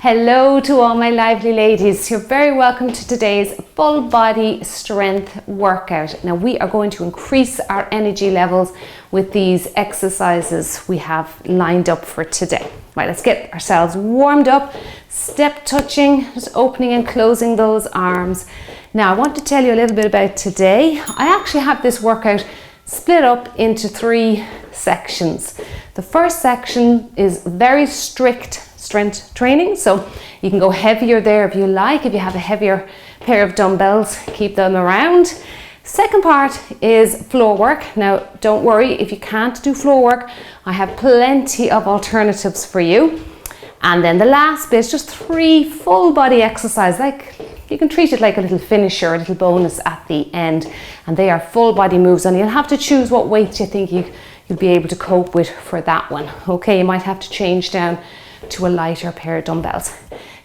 Hello to all my lively ladies. You're very welcome to today's full body strength workout. Now we are going to increase our energy levels with these exercises we have lined up for today. Right, let's get ourselves warmed up, step touching, just opening and closing those arms. Now I want to tell you a little bit about today. I actually have this workout split up into 3 sections. The first section is very strict strength training, so you can go heavier there if you like. If you have a heavier pair of dumbbells, keep them around. Second part is floor work. Now don't worry if you can't do floor work, I have plenty of alternatives for you. And then the last bit is just 3 full body exercises. Like, you can treat it like a little finisher, a little bonus at the end, and they are full body moves, and you'll have to choose what weight you think you'll be able to cope with for that one. Okay, you might have to change down to a lighter pair of dumbbells.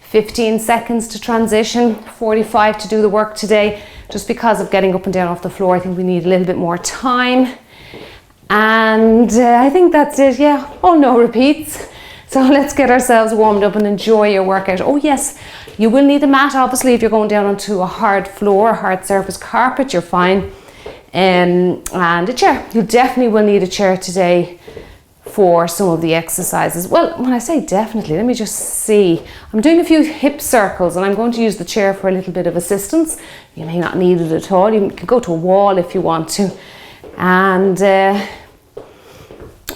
15 seconds to transition, 45 to do the work today. Just because of getting up and down off the floor, I think we need a little bit more time. And I think that's it, yeah, all no repeats. So let's get ourselves warmed up and enjoy your workout. Oh yes, you will need a mat, obviously, if you're going down onto a hard floor, hard surface carpet, you're fine. And a chair, you definitely will need a chair today for some of the exercises. Well, when I say definitely, let me just see. I'm doing a few hip circles and I'm going to use the chair for a little bit of assistance. You may not need it at all. You can go to a wall if you want to. And I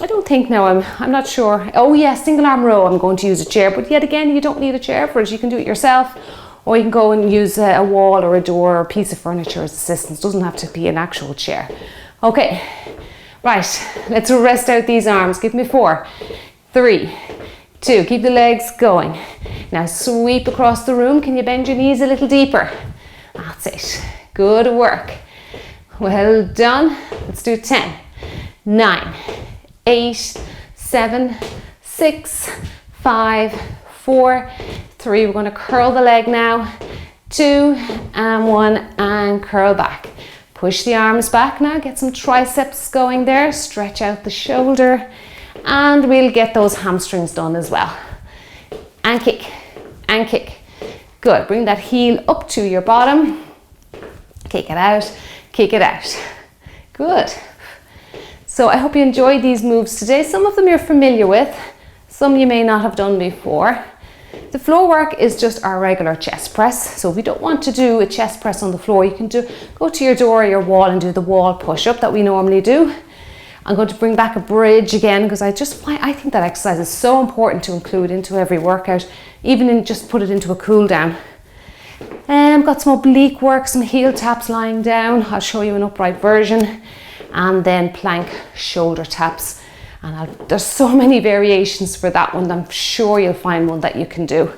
don't think now, I'm not sure. Oh yeah, single arm row, I'm going to use a chair. But yet again, you don't need a chair for it. You can do it yourself. Or you can go and use a wall or a door or a piece of furniture as assistance. It doesn't have to be an actual chair. Okay. Right, let's rest out these arms. Give me 4, 3, 2, keep the legs going. Now sweep across the room. Can you bend your knees a little deeper? That's it. Good work. Well done. Let's do 10, 9, 8, 7, 6, 5, 4, 3. We're going to curl the leg now. 2 and 1 and curl back. Push the arms back now, get some triceps going there, stretch out the shoulder, and we'll get those hamstrings done as well. And kick, and kick. Good, bring that heel up to your bottom, kick it out, kick it out. Good. So I hope you enjoyed these moves today. Some of them you're familiar with, some you may not have done before. The floor work is just our regular chest press. So if you don't want to do a chest press on the floor, you can go to your door or your wall and do the wall push-up that we normally do. I'm going to bring back a bridge again because I think that exercise is so important to include into every workout, even in just put it into a cool down. Got some oblique work, some heel taps lying down. I'll show you an upright version, and then plank shoulder taps. And there's so many variations for that one. I'm sure you'll find one that you can do.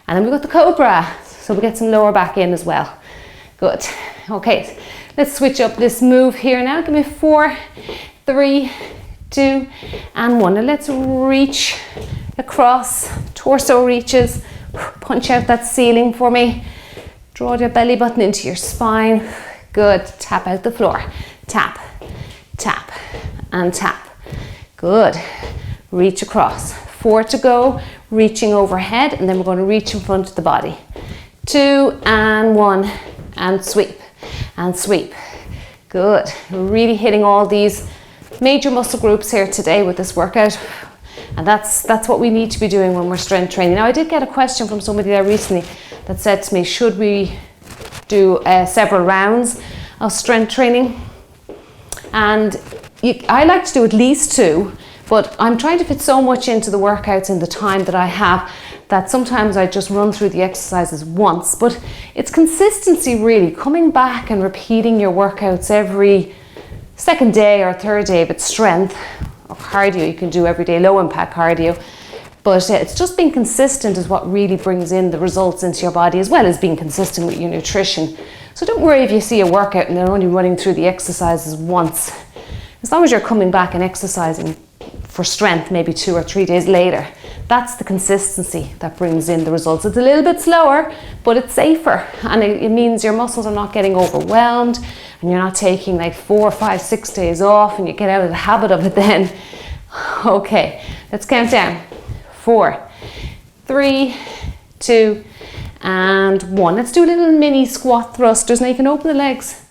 And then we've got the cobra. So we get some lower back in as well. Good. Okay, let's switch up this move here now. Give me 4, 3, 2, and 1. And let's reach across. Torso reaches. Punch out that ceiling for me. Draw your belly button into your spine. Good. Tap out the floor. Tap, tap, and tap. Good. Reach across. 4 to go. Reaching overhead, and then we're going to reach in front of the body. 2 and 1 and sweep and sweep. Good. We're really hitting all these major muscle groups here today with this workout, and that's what we need to be doing when we're strength training. Now I did get a question from somebody there recently that said to me, should we do several rounds of strength training? And I like to do at least 2, but I'm trying to fit so much into the workouts in the time that I have that sometimes I just run through the exercises once. But it's consistency really, coming back and repeating your workouts every second day or third day. If it's strength or cardio, you can do every day, low impact cardio. But it's just being consistent is what really brings in the results into your body, as well as being consistent with your nutrition. So don't worry if you see a workout and they're only running through the exercises once. As long as you're coming back and exercising for strength maybe 2 or 3 days later, that's the consistency that brings in the results. It's a little bit slower, but it's safer, and it means your muscles are not getting overwhelmed, and you're not taking like 4, 5, 6 days off and you get out of the habit of it then. Okay, let's count down. 4, 3, 2, and 1. Let's do a little mini squat thrusters. Now you can open the legs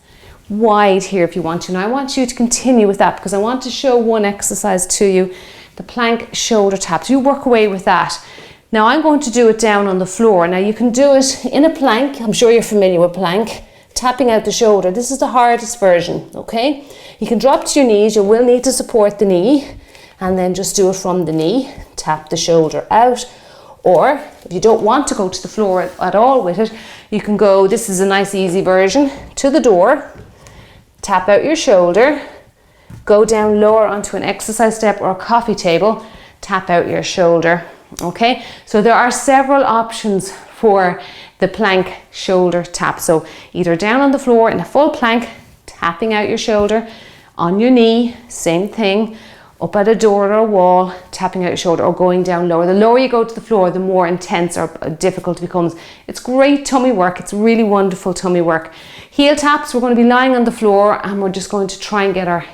wide here if you want to. Now I want you to continue with that because I want to show one exercise to you, the plank shoulder taps. You work away with that. Now I'm going to do it down on the floor. Now you can do it in a plank. I'm sure you're familiar with plank. Tapping out the shoulder. This is the hardest version, okay? You can drop to your knees. You will need to support the knee and then just do it from the knee. Tap the shoulder out. Or if you don't want to go to the floor at all with it, you can go, this is a nice easy version, to the door. Tap out your shoulder, go down lower onto an exercise step or a coffee table, tap out your shoulder, okay? So there are several options for the plank shoulder tap. So either down on the floor in a full plank, tapping out your shoulder, on your knee, same thing, up at a door or a wall, tapping out your shoulder, or going down lower. The lower you go to the floor, the more intense or difficult it becomes. It's great tummy work. It's really wonderful tummy work. Heel taps, we're going to be lying on the floor and we're just going to try and get our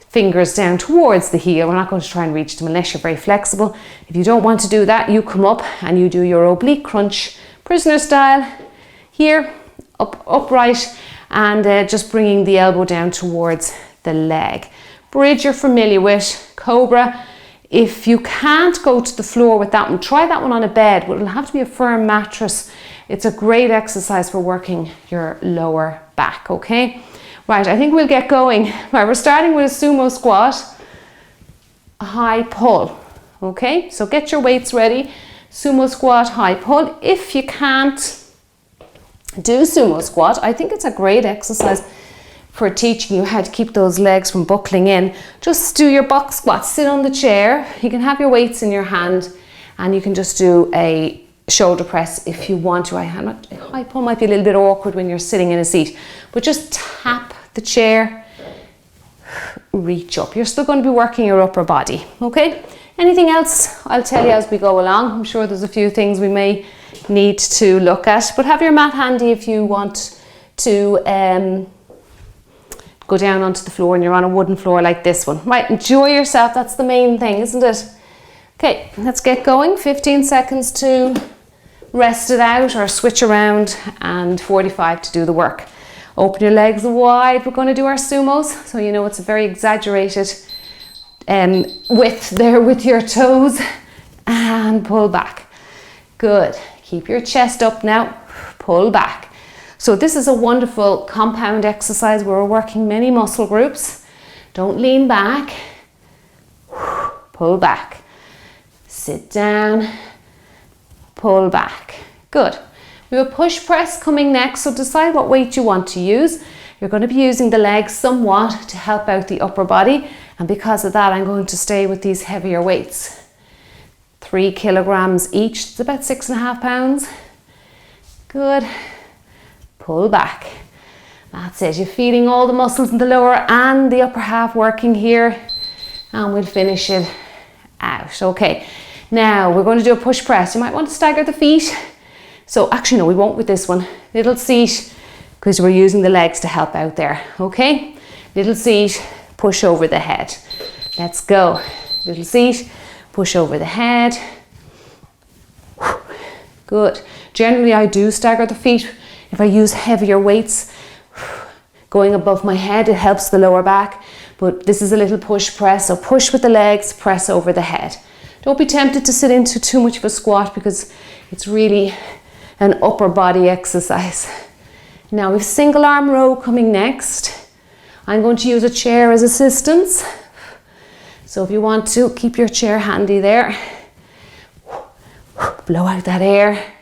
fingers down towards the heel. We're not going to try and reach them unless you're very flexible. If you don't want to do that, you come up and you do your oblique crunch, prisoner style, here, upright, and just bringing the elbow down towards the leg. Bridge you're familiar with, cobra. If you can't go to the floor with that one, try that one on a bed, but it'll have to be a firm mattress. It's a great exercise for working your lower back, okay? Right, I think we'll get going. Right, we're starting with a sumo squat, a high pull, okay? So get your weights ready. Sumo squat, high pull. If you can't do sumo squat, I think it's a great exercise for teaching you how to keep those legs from buckling in. Just do your box squat, sit on the chair. You can have your weights in your hand and you can just do a shoulder press if you want to. High pull might be a little bit awkward when you're sitting in a seat, but just tap the chair, reach up. You're still going to be working your upper body, okay? Anything else, I'll tell you as we go along. I'm sure there's a few things we may need to look at, but have your mat handy if you want to go down onto the floor and you're on a wooden floor like this one. Right, enjoy yourself. That's the main thing, isn't it? Okay, let's get going. 15 seconds to rest it out or switch around and 45 to do the work. Open your legs wide. We're going to do our sumos. So you know it's a very exaggerated width there with your toes, and pull back. Good. Keep your chest up now. Pull back. So this is a wonderful compound exercise where we're working many muscle groups. Don't lean back. Pull back. Sit down. Pull back. Good. We have a push press coming next, so decide what weight you want to use. You're going to be using the legs somewhat to help out the upper body, and because of that I'm going to stay with these heavier weights. 3 kilograms each, it's about 6.5 pounds. Good. Pull back. That's it. You're feeding all the muscles in the lower and the upper half working here, and we'll finish it out. Okay, now we're going to do a push press. You might want to stagger the feet. So actually no, we won't with this one. Little seat, because we're using the legs to help out there. Okay, little seat, push over the head. Let's go. Little seat, push over the head. Good. Generally I do stagger the feet. If I use heavier weights going above my head, it helps the lower back. But this is a little push press, so push with the legs, press over the head. Don't be tempted to sit into too much of a squat because it's really an upper body exercise. Now we've single arm row coming next. I'm going to use a chair as assistance. So if you want to, keep your chair handy there. Blow out that air.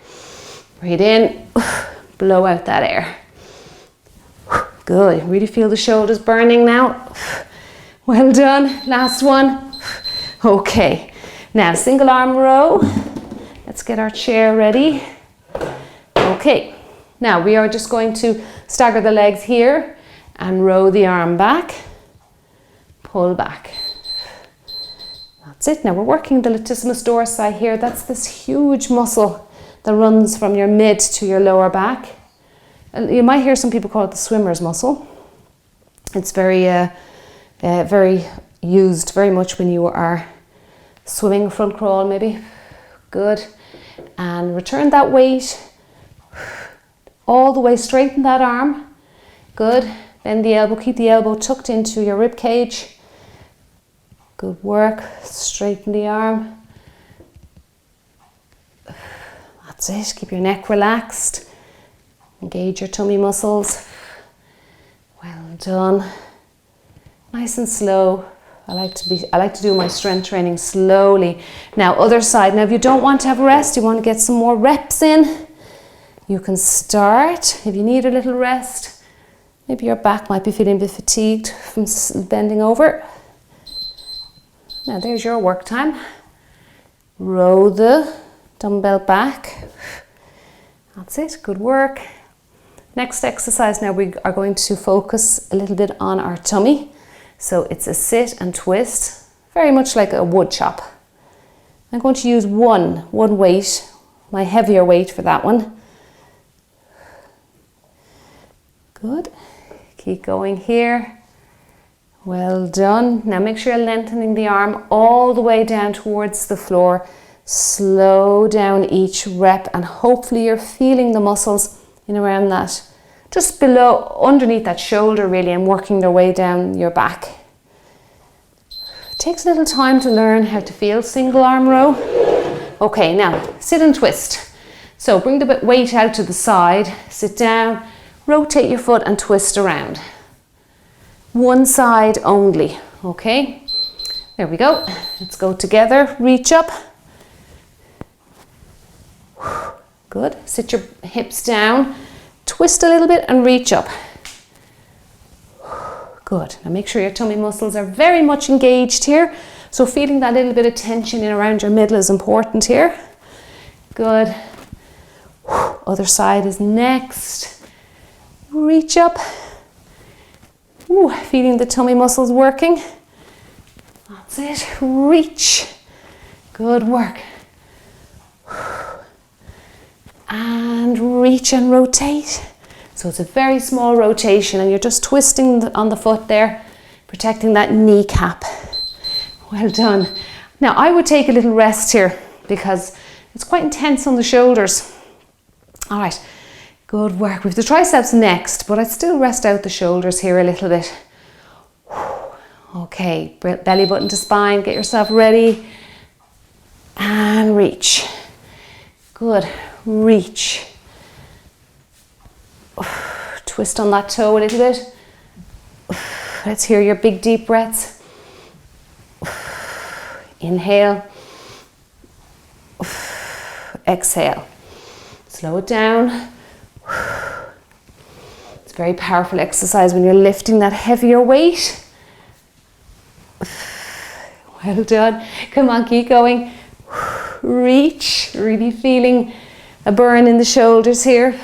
Breathe in, blow out that air. Good, really feel the shoulders burning now. Well done, last one. Okay, now single arm row. Let's get our chair ready. Okay, now we are just going to stagger the legs here and row the arm back, pull back. That's it. Now we're working the latissimus dorsi here. That's this huge muscle that runs from your mid to your lower back. And you might hear some people call it the swimmer's muscle. It's very used very much when you are swimming, front crawl maybe. Good. and return that weight all the way, straighten that arm. Good. Bend the elbow, keep the elbow tucked into your rib cage. Good work. Straighten the arm. That's it. Keep your neck relaxed. Engage your tummy muscles. Well done. Nice and slow. I like to do my strength training slowly. Now, other side. Now, if you don't want to have a rest, you want to get some more reps in, you can start. If you need a little rest, maybe your back might be feeling a bit fatigued from bending over. Now, there's your work time. Row the dumbbell back. That's it. Good work. Next exercise, now we are going to focus a little bit on our tummy. So it's a sit and twist, very much like a wood chop. I'm going to use one weight, my heavier weight for that one. Good. Keep going here. Well done. Now make sure you're lengthening the arm all the way down towards the floor. Slow down each rep, and hopefully you're feeling the muscles in around that, just below, underneath that shoulder really, and working their way down your back. It takes a little time to learn how to feel single arm row. Okay, now sit and twist. So bring the weight out to the side, sit down, rotate your foot and twist around. One side only, okay? There we go. Let's go together. Reach up. Good. Sit your hips down. Twist a little bit and reach up. Good. Now make sure your tummy muscles are very much engaged here. So feeling that little bit of tension in around your middle is important here. Good. Other side is next. Reach up. Ooh, feeling the tummy muscles working. That's it. Reach. Good work. And reach and rotate. So it's a very small rotation and you're just twisting on the foot there, protecting that kneecap. Well done. Now I would take a little rest here because it's quite intense on the shoulders. All right, good work. We have the triceps next, but I'd still rest out the shoulders here a little bit. Okay, belly button to spine, get yourself ready and reach. Good. Reach. Twist on that toe a little bit. Let's hear your big deep breaths. Inhale. Exhale. Slow it down. It's a very powerful exercise when you're lifting that heavier weight. Well done. Come on, keep going. Reach. Really feeling a burn in the shoulders here.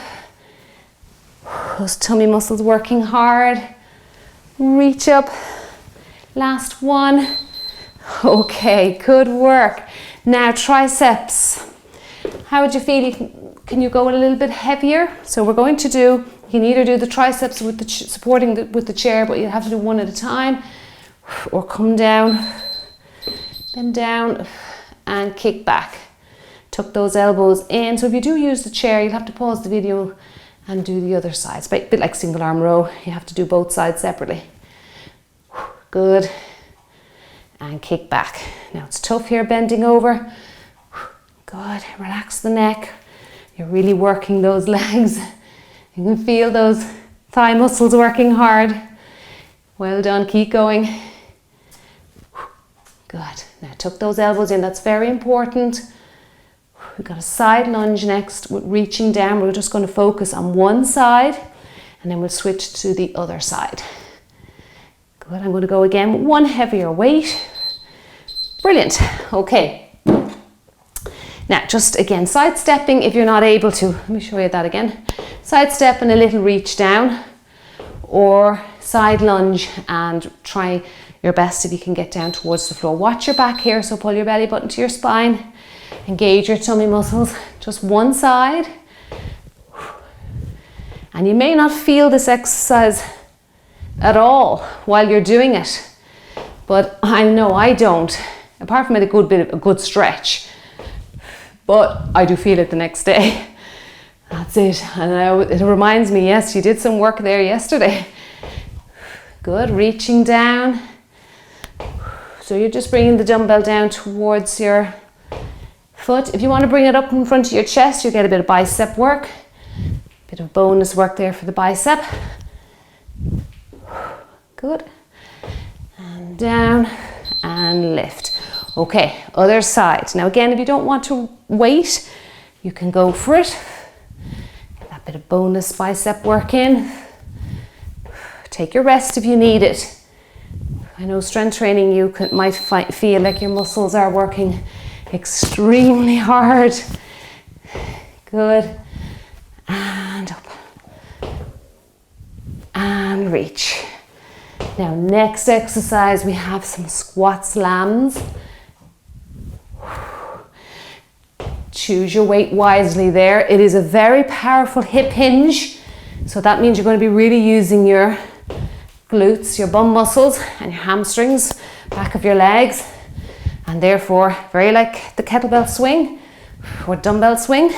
Those tummy muscles working hard. Reach up. Last one. Okay, good work. Now triceps. How would you feel? Can you go a little bit heavier? So we're going to do, you can either do the triceps with the supporting with the chair, but you have to do one at a time, or come down, bend down and kick back. Tuck those elbows in. So if you do use the chair, you'll have to pause the video and do the other side. It's a bit like single arm row. You have to do both sides separately. Good. And kick back. Now it's tough here, bending over. Good. Relax the neck. You're really working those legs. You can feel those thigh muscles working hard. Well done. Keep going. Good. Now tuck those elbows in. That's very important. We've got a side lunge next with reaching down. We're just going to focus on one side and then we'll switch to the other side. Good. I'm going to go again with one heavier weight. Brilliant. Okay. Now just again, side stepping if you're not able to. Let me show you that again. Side step and a little reach down, or side lunge and try your best if you can get down towards the floor. Watch your back here, so pull your belly button to your spine. Engage your tummy muscles, just one side. And you may not feel this exercise at all while you're doing it, but I know I don't, apart from a good stretch. but I do feel it the next day. That's it. And it reminds me, yes, you did some work there yesterday. Good, reaching down. So you're just bringing the dumbbell down towards your foot. If you want to bring it up in front of your chest, you get a bit of bicep work. Bit of bonus work there for the bicep. Good. And down and lift. Okay, other side. Now again, if you don't want to wait, you can go for it. Get that bit of bonus bicep work in. Take your rest if you need it. I know strength training, you might feel like your muscles are working extremely hard. Good. And up. And reach. Now, next exercise, we have some squat slams. Choose your weight wisely there. It is a very powerful hip hinge. So that means you're going to be really using your glutes, your bum muscles and your hamstrings, back of your legs, and therefore very like the kettlebell swing or dumbbell swing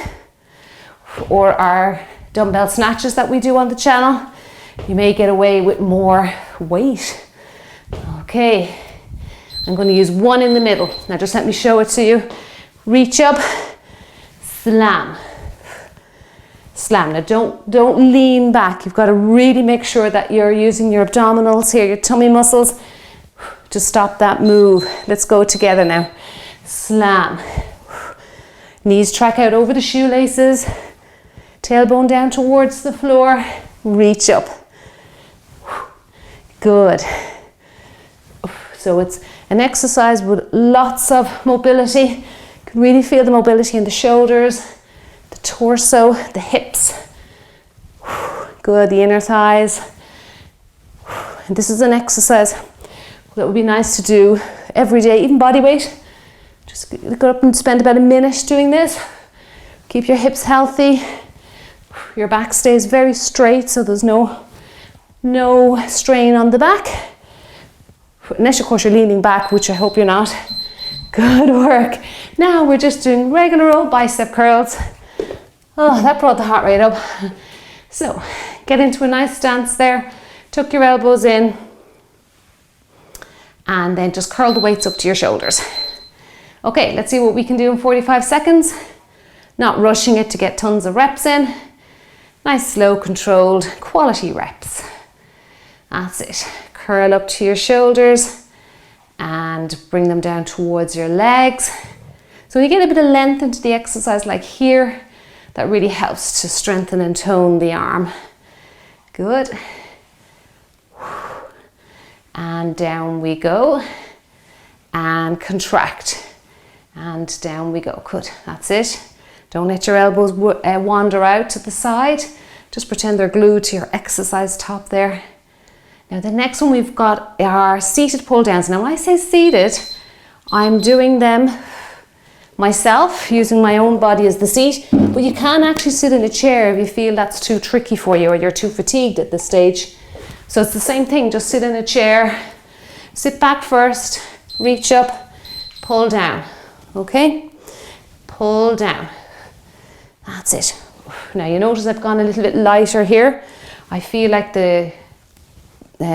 or our dumbbell snatches that we do on the channel. You may get away with more weight. Okay, I'm going to use one in the middle. Now just let me show it to you. Reach up, slam. Slam. Now don't lean back. You've got to really make sure that you're using your abdominals here, your tummy muscles to stop that move. Let's go together now. Slam. Knees track out over the shoelaces. Tailbone down towards the floor. Reach up. Good. So it's an exercise with lots of mobility. You can really feel the mobility in the shoulders, the torso, the hips. Good, the inner thighs. And this is an exercise that would be nice to do every day, even body weight. Just go up and spend about a minute doing this. Keep your hips healthy. Your back stays very straight, so there's no strain on the back. Unless, of course, you're leaning back, which I hope you're not. Good work. Now we're just doing regular old bicep curls. Oh, that brought the heart rate up. So, get into a nice stance there. Tuck your elbows in. And then just curl the weights up to your shoulders. Okay, let's see what we can do in 45 seconds. Not rushing it to get tons of reps in. Nice, slow, controlled, quality reps. That's it. Curl up to your shoulders and bring them down towards your legs. So when you get a bit of length into the exercise like here, that really helps to strengthen and tone the arm. Good. And down we go. And contract. And down we go. Good. That's it. Don't let your elbows wander out to the side. Just pretend they're glued to your exercise top there. Now the next one we've got are seated pull downs. Now when I say seated, I'm doing them myself, using my own body as the seat, but you can actually sit in a chair if you feel that's too tricky for you or you're too fatigued at this stage. So it's the same thing, just sit in a chair, sit back first, reach up, pull down, okay? Pull down, that's it. Now you notice I've gone a little bit lighter here. I feel like the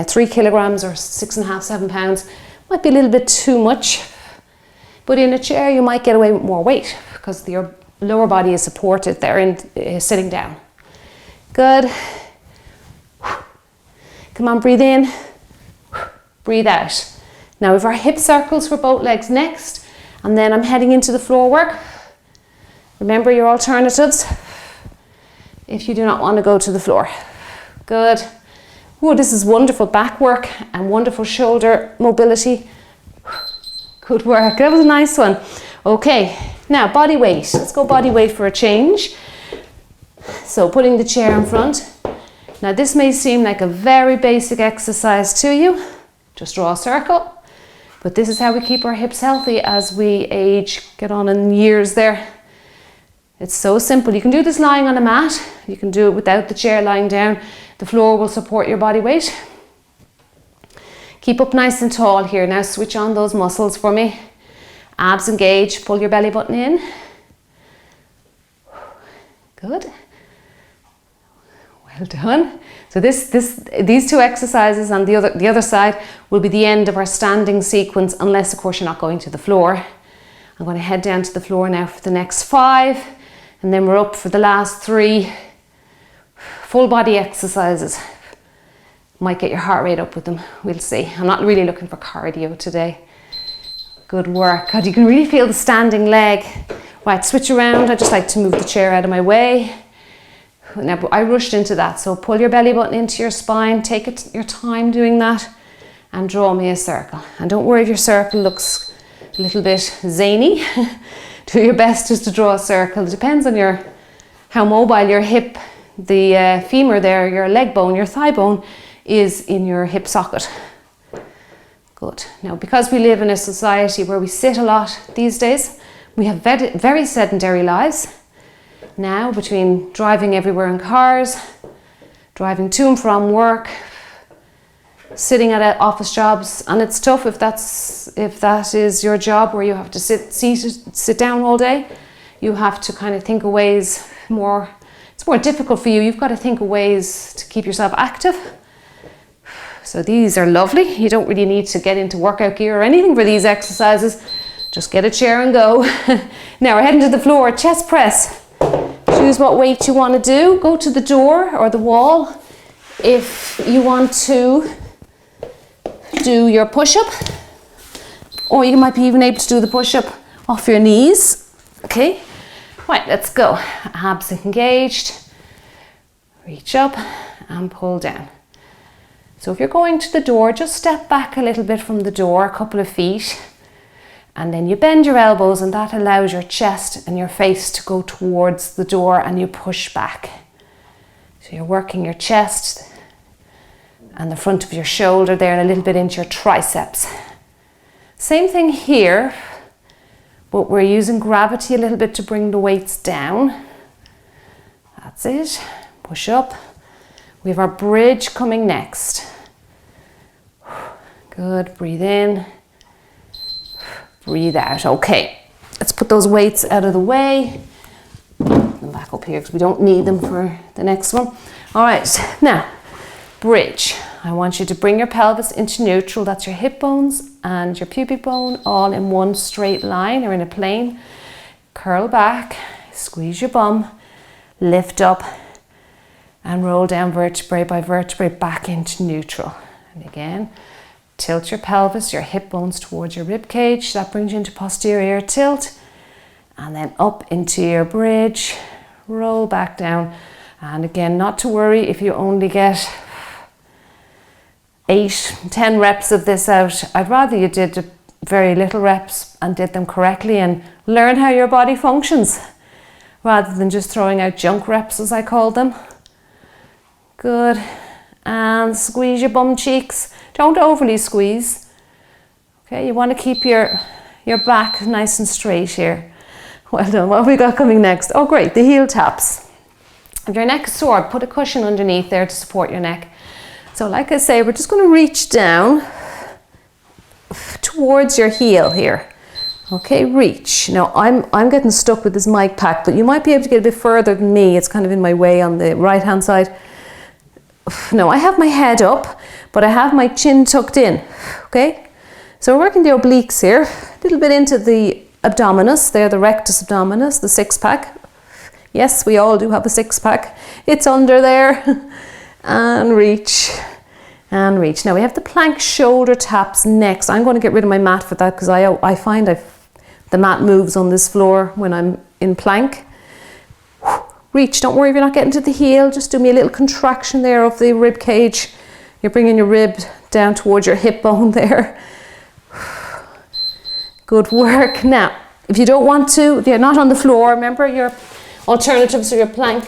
3 kilograms or 6.5, 7 pounds might be a little bit too much. But in a chair, you might get away with more weight because your lower body is supported there in sitting down. Good. Come on, breathe in, breathe out. Now, if our hip circles for both legs next, and then I'm heading into the floor work. Remember your alternatives if you do not want to go to the floor. Good. Oh, this is wonderful back work and wonderful shoulder mobility. Good work. That was a nice one. Okay, now body weight. Let's go body weight for a change. So putting the chair in front. Now this may seem like a very basic exercise to you. Just draw a circle. But this is how we keep our hips healthy as we age, get on in years there. It's so simple. You can do this lying on a mat. You can do it without the chair lying down. The floor will support your body weight. Keep up nice and tall here. Now switch on those muscles for me. Abs engaged. Pull your belly button in. Good. Well done. So these two exercises on the other side will be the end of our standing sequence, unless of course you're not going to the floor. I'm going to head down to the floor now for the next 5, and then we're up for the last 3 full body exercises. Might get your heart rate up with them, we'll see. I'm not really looking for cardio today. Good work. God, you can really feel the standing leg. Right, switch around. I just like to move the chair out of my way. Now, I rushed into that, so pull your belly button into your spine, take your time doing that, and draw me a circle. And don't worry if your circle looks a little bit zany. Do your best just to draw a circle. It depends on how mobile your hip, the femur there, your leg bone, your thigh bone is in your hip socket. Good. Now, because we live in a society where we sit a lot these days, we have very sedentary lives. Now, between driving everywhere in cars, driving to and from work, sitting at office jobs, and it's tough if that is your job where you have to sit down all day. You have to kind of think of ways more. It's more difficult for you. You've got to think of ways to keep yourself active. So these are lovely. You don't really need to get into workout gear or anything for these exercises. Just get a chair and go. Now we're heading to the floor. Chest press. Choose what weight you want to do. Go to the door or the wall if you want to do your push-up, or you might be even able to do the push-up off your knees. Okay, right, let's go. Abs engaged. Reach up and pull down. So if you're going to the door, just step back a little bit from the door, a couple of feet, and then you bend your elbows, and that allows your chest and your face to go towards the door, and you push back. So you're working your chest and the front of your shoulder there, and a little bit into your triceps. Same thing here, but we're using gravity a little bit to bring the weights down. That's it. Push up. We have our bridge coming next. Good. Breathe in. Breathe out. Okay, let's put those weights out of the way. Put them back up here because we don't need them for the next one. All right, now, bridge. I want you to bring your pelvis into neutral. That's your hip bones and your pubic bone all in one straight line or in a plane. Curl back, squeeze your bum, lift up, and roll down vertebrae by vertebrae back into neutral. And again, tilt your pelvis, your hip bones towards your rib cage. That brings you into posterior tilt. And then up into your bridge, roll back down. And again, not to worry if you only get 8-10 reps of this out. I'd rather you did very little reps and did them correctly and learn how your body functions, rather than just throwing out junk reps, as I call them. Good. And squeeze your bum cheeks. Don't overly squeeze. Okay, you want to keep your back nice and straight here. Well done. What have we got coming next? Oh great, the heel taps. If your neck is sore, put a cushion underneath there to support your neck. So like I say, we're just going to reach down towards your heel here. Okay, reach. Now I'm getting stuck with this mic pack, but you might be able to get a bit further than me. It's kind of in my way on the right hand side. No, I have my head up, but I have my chin tucked in. Okay, so we're working the obliques here, a little bit into the abdominis there, the rectus abdominis, the six-pack. Yes, we all do have a six-pack. It's under there. And reach and reach. Now we have the plank shoulder taps next. I'm going to get rid of my mat for that because I find the mat moves on this floor when I'm in plank. Reach. Don't worry if you're not getting to the heel. Just do me a little contraction there of the rib cage. You're bringing your rib down towards your hip bone there. Good work. Now, if you don't want to, if you're not on the floor, remember your alternatives are your plank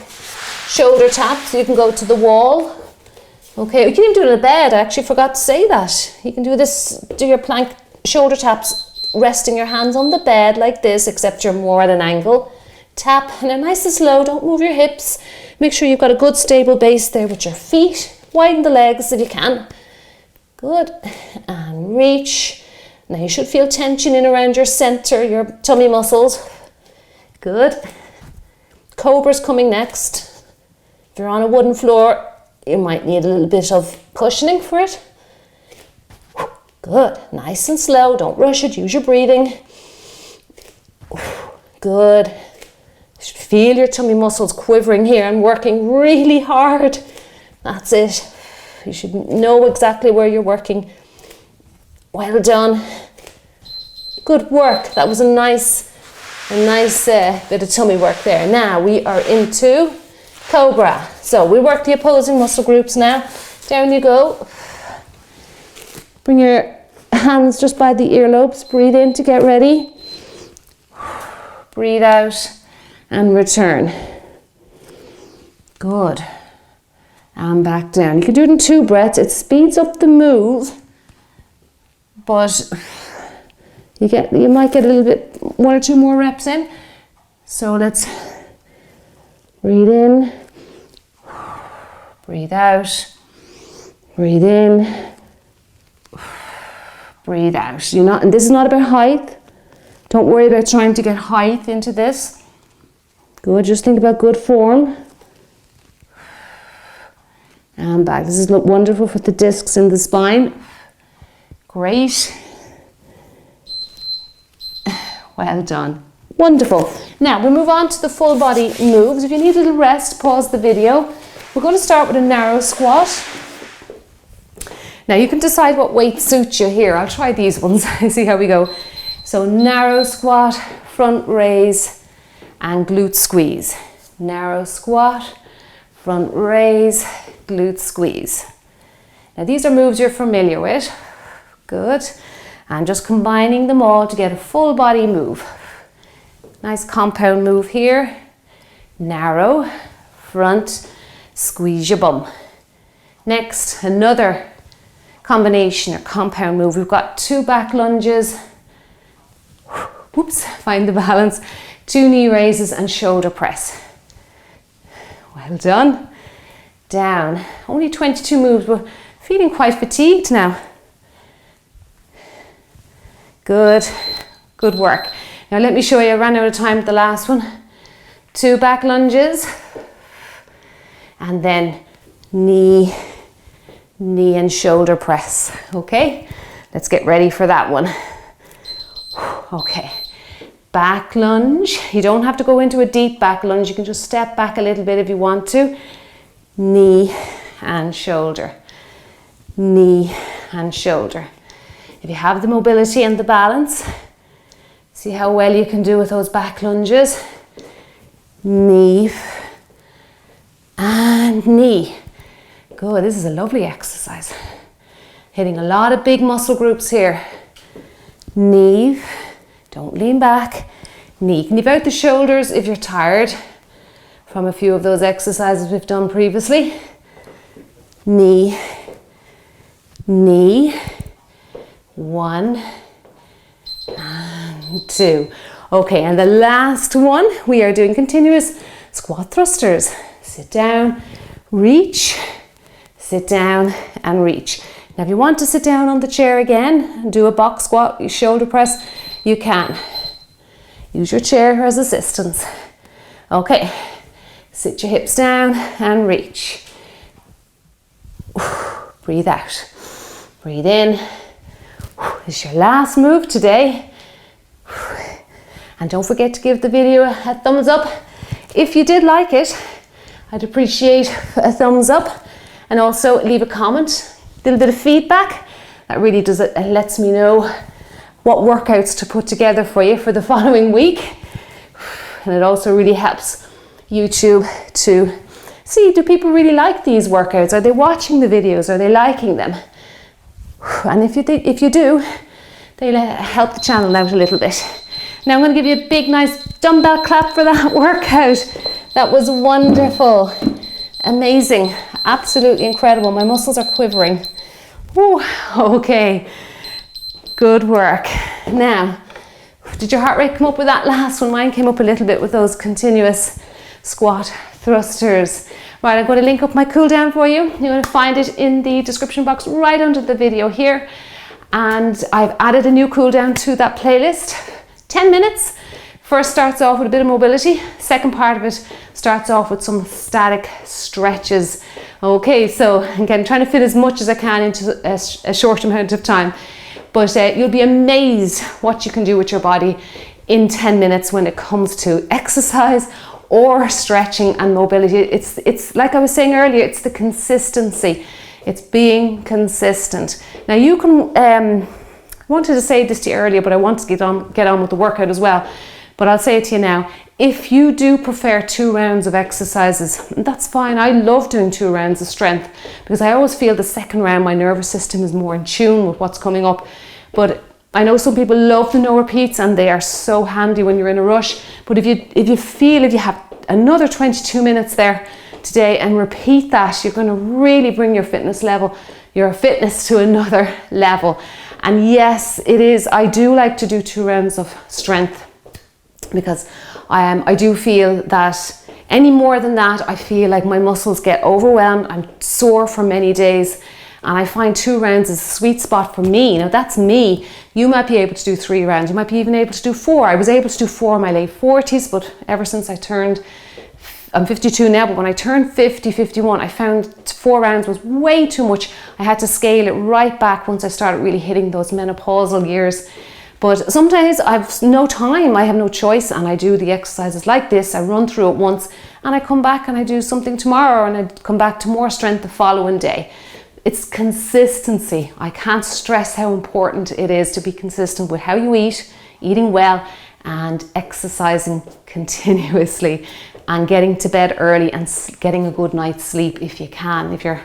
shoulder taps. You can go to the wall. Okay, you can even do it in a bed. I actually forgot to say that. You can do this, do your plank shoulder taps, resting your hands on the bed like this, except you're more at an angle. Tap, and then nice and slow, don't move your hips. Make sure you've got a good stable base there with your feet. Widen the legs if you can. Good, and reach. Now you should feel tension in around your center, your tummy muscles. Good. Cobra's coming next. If you're on a wooden floor, you might need a little bit of cushioning for it. Good, nice and slow, don't rush it, use your breathing. Good. Feel your tummy muscles quivering here and working really hard. That's it. You should know exactly where you're working. Well done. Good work. That was a nice bit of tummy work there. Now we are into Cobra. So we work the opposing muscle groups now. Down you go. Bring your hands just by the earlobes. Breathe in to get ready. Breathe out and return. Good. And back down. You can do it in 2 breaths. It speeds up the move, but you might get a little bit, 1 or 2 more reps in. So let's breathe in, breathe out, breathe in, breathe out. And this is not about height. Don't worry about trying to get height into this. Good, just think about good form. And back. This is wonderful for the discs in the spine. Great. Well done. Wonderful. Now we move on to the full body moves. If you need a little rest, pause the video. We're going to start with a narrow squat. Now you can decide what weight suits you here. I'll try these ones and see how we go. So narrow squat, front raise and glute squeeze. Narrow squat, front raise, glute squeeze. Now these are moves you're familiar with. Good. And just combining them all to get a full body move. Nice compound move here. Narrow, front, squeeze your bum. Next, another combination or compound move. We've got 2 back lunges. Whoops, find the balance. 2 knee raises and shoulder press. Well done. Down. Only 22 moves, but feeling quite fatigued now. Good. Good work. Now let me show you. I ran out of time with the last one. 2 back lunges. And then knee and shoulder press. Okay? Let's get ready for that one. Okay. Back lunge. You don't have to go into a deep back lunge. You can just step back a little bit if you want to. Knee and shoulder. Knee and shoulder. If you have the mobility and the balance, see how well you can do with those back lunges. Knee and knee. Good, this is a lovely exercise. Hitting a lot of big muscle groups here. Knee, don't lean back. Knee, leave out the shoulders if you're tired from a few of those exercises we've done previously. Knee, knee. 1 and 2. Okay, and the last one, we are doing continuous squat thrusters. Sit down, reach, sit down and reach. Now if you want to sit down on the chair again and do a box squat, shoulder press, you can. Use your chair as assistance. Okay, sit your hips down and reach. Breathe out. Breathe in. This is your last move today. And don't forget to give the video a thumbs up. If you did like it, I'd appreciate a thumbs up, and also leave a comment, a little bit of feedback. That really does it, lets me know what workouts to put together for you for the following week. And it also really helps YouTube to see, do people really like these workouts? Are they watching the videos? Are they liking them? And if you do, they'll help the channel out a little bit. Now I'm going to give you a big nice dumbbell clap for that workout. That was wonderful, amazing, absolutely incredible. My muscles are quivering. Woo, okay, good work. Now, did your heart rate come up with that last one? Mine came up a little bit with those continuous squat thrusters. Right, I'm going to link up my cool down for you. You're going to find it in the description box right under the video here. And I've added a new cool down to that playlist. 10 minutes First starts off with a bit of mobility. Second part of it starts off with some static stretches. Okay, so again, trying to fit as much as I can into a short amount of time. But you'll be amazed what you can do with your body in 10 minutes when it comes to exercise or stretching and mobility. It's like I was saying earlier, it's the consistency. It's being consistent. Now you can, I wanted to say this to you earlier, but I want to get on with the workout as well. But I'll say it to you now. If you do prefer 2 rounds of exercises, that's fine. I love doing 2 rounds of strength because I always feel the second round, my nervous system is more in tune with what's coming up. But I know some people love the no repeats and they are so handy when you're in a rush. But if you have another 22 minutes there today and repeat that, you're going to really bring your fitness to another level. And yes, it is. I do like to do 2 rounds of strength because I do feel that any more than that, I feel like my muscles get overwhelmed. I'm sore for many days. And I find 2 rounds is a sweet spot for me. Now that's me. You might be able to do 3 rounds. You might be even able to do 4. I was able to do 4 in my late 40s, but ever since I'm 52 now, but when I turned 50, 51, I found 4 rounds was way too much. I had to scale it right back once I started really hitting those menopausal years. But sometimes I've no time, I have no choice, and I do the exercises like this. I run through it once and I come back and I do something tomorrow and I come back to more strength the following day. It's consistency. I can't stress how important it is to be consistent with how you eat, eating well, and exercising continuously, and getting to bed early and getting a good night's sleep if you can, if your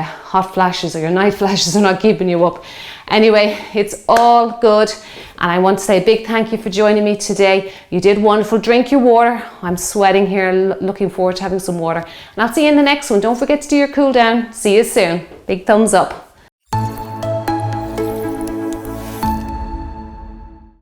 hot flashes or your night flashes are not keeping you up. Anyway, it's all good, and I want to say a big thank you for joining me today. You did wonderful. Drink your water. I'm sweating here, looking forward to having some water, and I'll see you in the next one. Don't forget to do your cool down. See you soon. Big thumbs up.